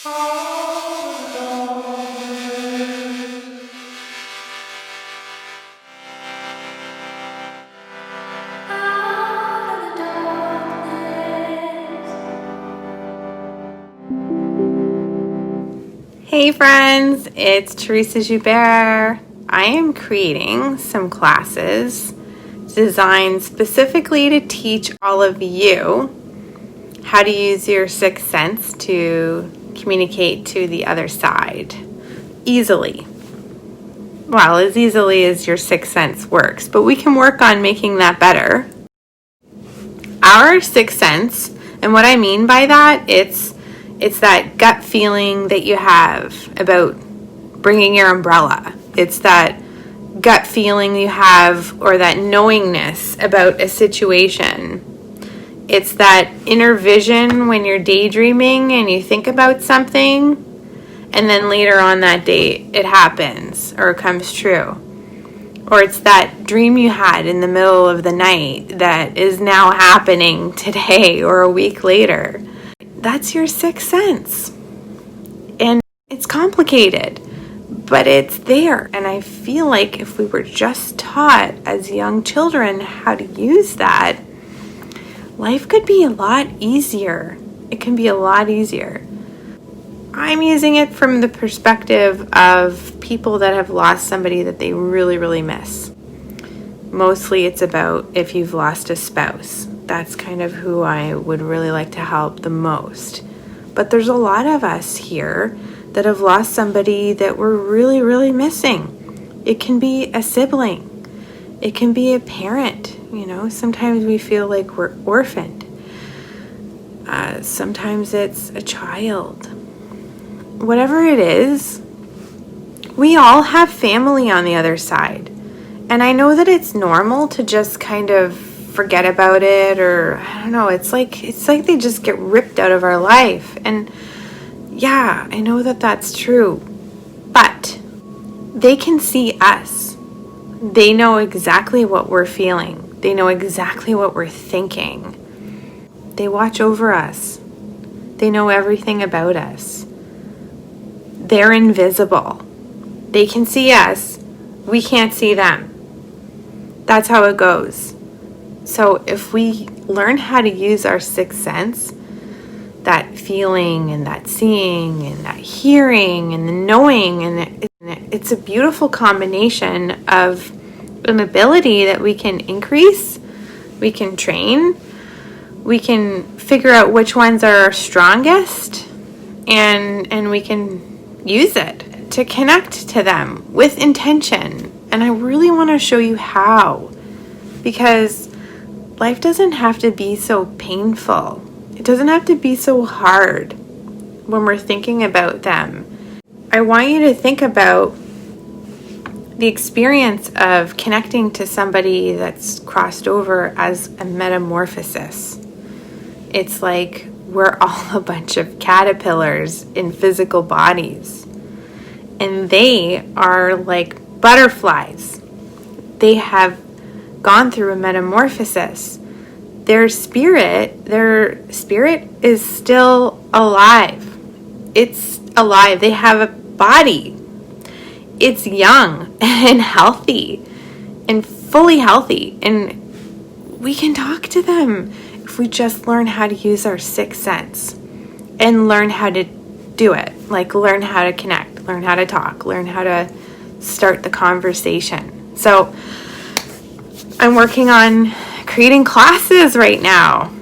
Hey friends, it's Teressa Joubert. I am creating some classes designed specifically to teach all of you how to use your sixth sense to communicate to the other side easily. Well, as easily as your sixth sense works, but we can work on making that better. Our sixth sense, and what I mean by that, it's that gut feeling that you have about bringing your umbrella. It's that gut feeling you have, or that knowingness about a situation. It's that inner vision when you're daydreaming and you think about something, and then later on that day it happens or it comes true. Or it's that dream you had in the middle of the night that is now happening today or a week later. That's your sixth sense. And it's complicated, but it's there. And I feel like if we were just taught as young children how to use that, life could be a lot easier. It can be a lot easier. I'm using it from the perspective of people that have lost somebody that they really, really miss. Mostly it's about if you've lost a spouse. That's kind of who I would really like to help the most. But there's a lot of us here that have lost somebody that we're really, really missing. It can be a sibling. It can be a parent. Sometimes we feel like we're orphaned. Sometimes it's a child. Whatever it is, we all have family on the other side. And I know that it's normal to just kind of forget about it, or I don't know, it's like they just get ripped out of our life. And yeah, I know that that's true, but they can see us. They know exactly what we're feeling. They know exactly what we're thinking. They watch over us. They know everything about us. They're invisible. They can see us. We can't see them. That's how it goes. So if we learn how to use our sixth sense, that feeling and that seeing and that hearing and the knowing, and it's a beautiful combination of an ability that we can increase, we can train, we can figure out which ones are our strongest, and we can use it to connect to them with intention. And I really want to show you how, because life doesn't have to be so painful. It doesn't have to be so hard when we're thinking about them. I want you to think about the experience of connecting to somebody that's crossed over as a metamorphosis. It's like we're all a bunch of caterpillars in physical bodies. And they are like butterflies. They have gone through a metamorphosis. Their spirit is still alive. It's alive. They have a body. It's young and healthy and fully healthy. And we can talk to them if we just learn how to use our sixth sense and learn how to do it. Like learn how to connect, learn how to talk, learn how to start the conversation. So I'm working on creating classes right now.